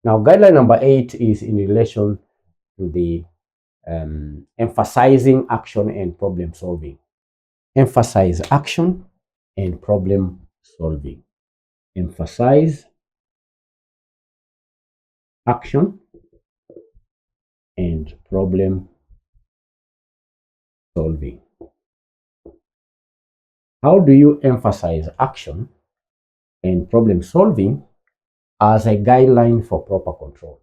Now, guideline number 8 is in relation to the emphasizing action and problem solving. Emphasize action and problem solving. Emphasize action and problem solving. How do you emphasize action and problem solving as a guideline for proper control?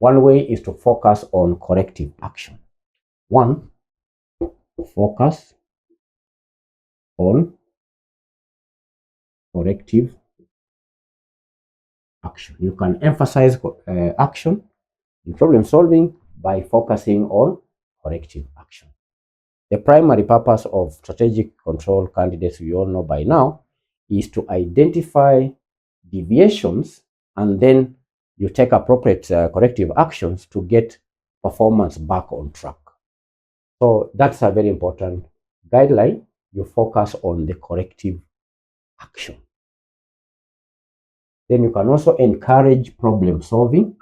One way is to focus on corrective action. One, focus on corrective action. You can emphasize action in problem solving by focusing on corrective action. The primary purpose of strategic control candidates, we all know by now, is to identify deviations and then you take appropriate corrective actions to get performance back on track. So that's a very important guideline. You focus on the corrective action. Then you can also encourage problem solving.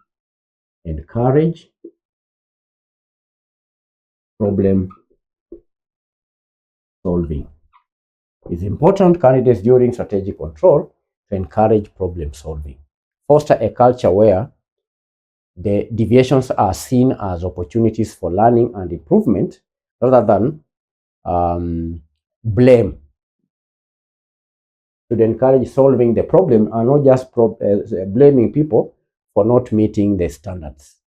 Encourage problem solving. It's important, candidates, during strategic control to encourage problem solving. Foster a culture where the deviations are seen as opportunities for learning and improvement rather than blame. Should encourage solving the problem and not just blaming people for not meeting the standards.